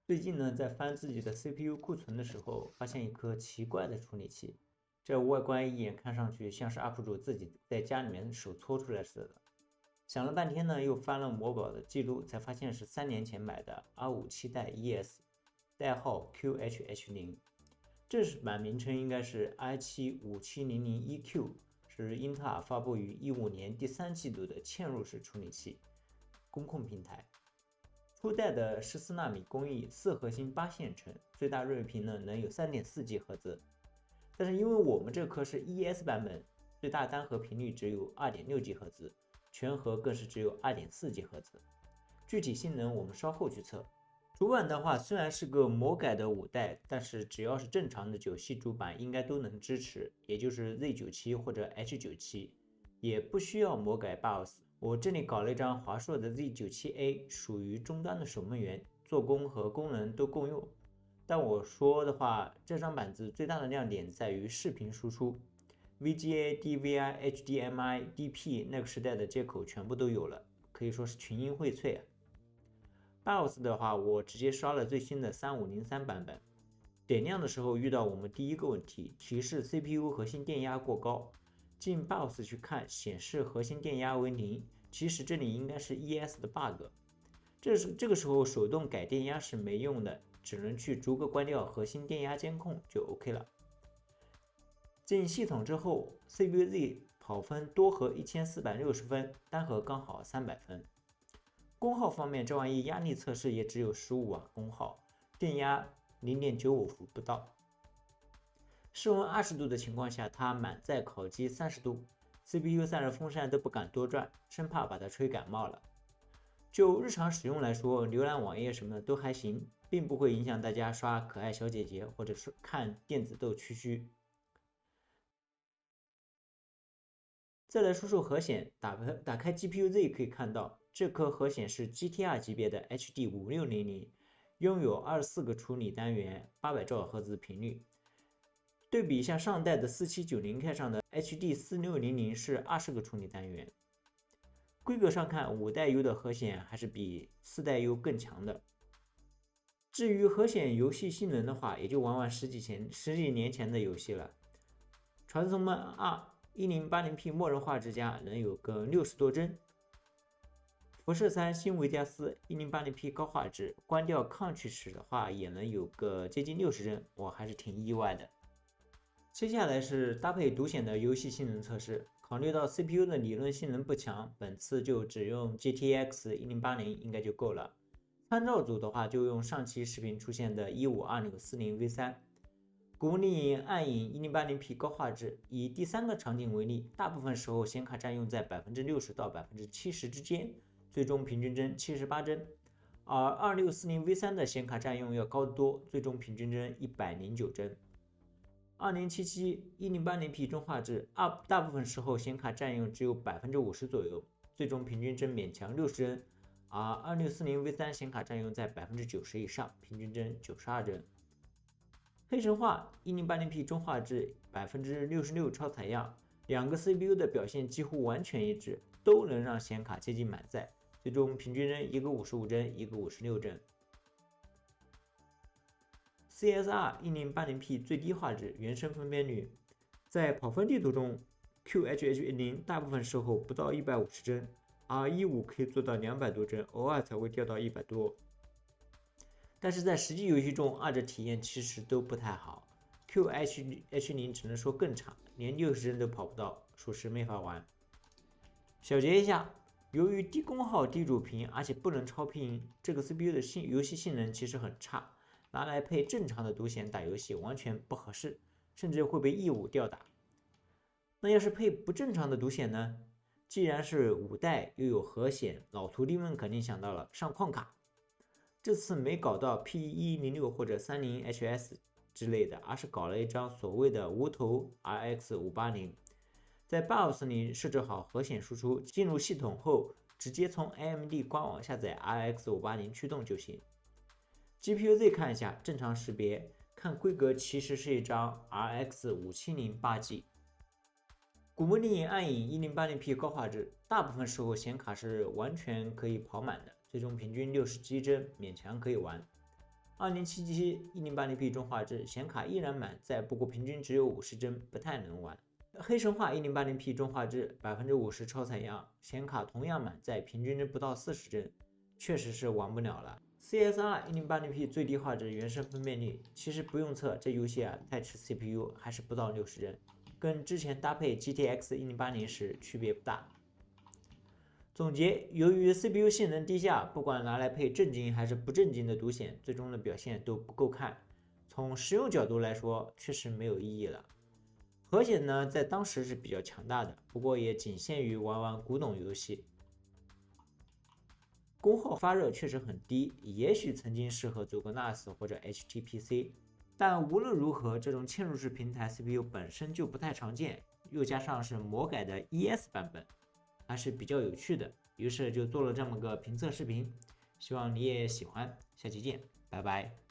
最近呢，在翻自己的 CPU 库存的时候，发现一颗奇怪的处理器，这外观一眼看上去像是 UP 主自己在家里面手搓出来似的。想了半天呢，又翻了模表的记录，才发现是3年前买的 R57代 ES，代号 QHH0，正式版名称应该是 i7-5700EQ，是英特尔发布于15年第3季度的嵌入式处理器，工控平台。初代的14纳米工艺，4核心8线程，最大睿频呢能有 3.4G 赫兹。但是因为我们这颗是 ES 版本，最大单核频率只有 2.6G 赫兹，全核更是只有 2.4G 赫兹。具体性能我们稍后去测。主板的话虽然是个魔改的5代，但是只要是正常的9系主板应该都能支持，也就是 Z97 或者 H97，也不需要魔改 BIOS。我这里搞了一张华硕的 Z97A， 属于终端的守门员，做工和功能都够用。但我说的话，这张板子最大的亮点在于视频输出 ，VGA、DVI、HDMI、DP 那个时代的接口全部都有了，可以说是群英荟萃啊。BIOS 的话，我直接刷了最新的3503版本。点亮的时候遇到我们第一个问题，提示 CPU 核心电压过高。进 BIOS 去看，显示核心电压为0，其实这里应该是 ES 的 bug。这个时候手动改电压是没用的，只能去逐个关掉核心电压监控就 OK 了。进系统之后 ，CPU-Z 跑分多核1460分，单核刚好300分。功耗方面，这玩意压力测试也只有15瓦功耗，电压0.95伏不到。室温20度的情况下，它满载烤机30度 ，CPU 散热风扇都不敢多转，生怕把它吹感冒了。就日常使用来说，浏览网页什么的都还行，并不会影响大家刷可爱小姐姐或者是看电子斗蛐蛐。再来说说核显，打开 GPU-Z 可以看到，这颗核显是 GTR 级别的 HD5600，拥有24个处理单元，800兆赫兹频率。对比一下上代的 4790K 上的 HD4600是20个处理单元。规格上看，5代 U 的核显还是比4代 U 更强的。至于核显游戏性能的话，也就玩玩十几年前的游戏了。传送门2 1080P 默认画质加能有个60多帧。辐射3新维加斯 1080P 高画质，关掉抗锯齿的话也能有个接近60帧，我还是挺意外的。接下来是搭配独显的游戏性能测试，考虑到 CPU 的理论性能不强，本次就只用 GTX 1080应该就够了。参照组的话就用上期视频出现的 152940V3。古墓丽影暗影 1080P 高画质，以第3个场景为例，大部分时候显卡占用在 60%到 70% 之间，最终平均帧78帧，而 2640V3 的显卡占用要高得多，最终平均帧109帧。2077 1080P 中画质，大部分时候显卡占用只有 50% 左右，最终平均帧勉强60帧，而 2640V3 显卡占用在 90% 以上，平均帧92帧。黑神话 1080P 中画质 66% 超采样，两个 CPU 的表现几乎完全一致，都能让显卡接近满载，最终平均帧一个55帧，一个56帧。CSR 1080P 最低画质，原生分辨率，在跑分地图中 QHH0 大部分时候不到150帧，而15可以做到200多帧，偶尔才会掉到100多。但是在实际游戏中，二者体验其实都不太好。QHH0 只能说更差，连60帧都跑不到，属实没法玩。小结一下，由于低功耗、低主频，而且不能超频，这个 CPU 的游戏性能其实很差，拿来配正常的独显打游戏完全不合适，甚至会被异物吊打。那要是配不正常的独显呢？既然是5代又有核显，老徒弟们肯定想到了上矿卡。这次没搞到 P1106 或者 30HS 之类的，而是搞了一张所谓的无头 RX580。在 BIOS 里设置好核显输出，进入系统后直接从 AMD 官网下载 RX580 驱动就行。GPU-Z 看一下，正常识别，看规格其实是一张 RX 5708G。古墓丽影暗影 1080P 高画质，大部分时候显卡是完全可以跑满的，最终平均60G 帧勉强可以玩。2077 1080p 中画质，显卡依然满载，不过平均只有50帧，不太能玩。黑神话 1080p 中画质，50%超采样，显卡同样满载，平均不到40帧，确实是玩不了了。CSR 1080p 最低画质，原生分辨率，其实不用测，这游戏太吃 CPU，还是不到60帧，跟之前搭配 GTX 1080时区别不大。总结，由于 CPU 性能低下，不管拿来配正经还是不正经的独显，最终的表现都不够看。从实用角度来说，确实没有意义了。核显呢，在当时是比较强大的，不过也仅限于玩古董游戏。功耗发热确实很低，也许曾经适合走个 NAS 或者 HTPC， 但无论如何，这种嵌入式平台 CPU 本身就不太常见，又加上是魔改的 ES 版本，还是比较有趣的，于是就做了这么个评测视频，希望你也喜欢，下期见，拜拜。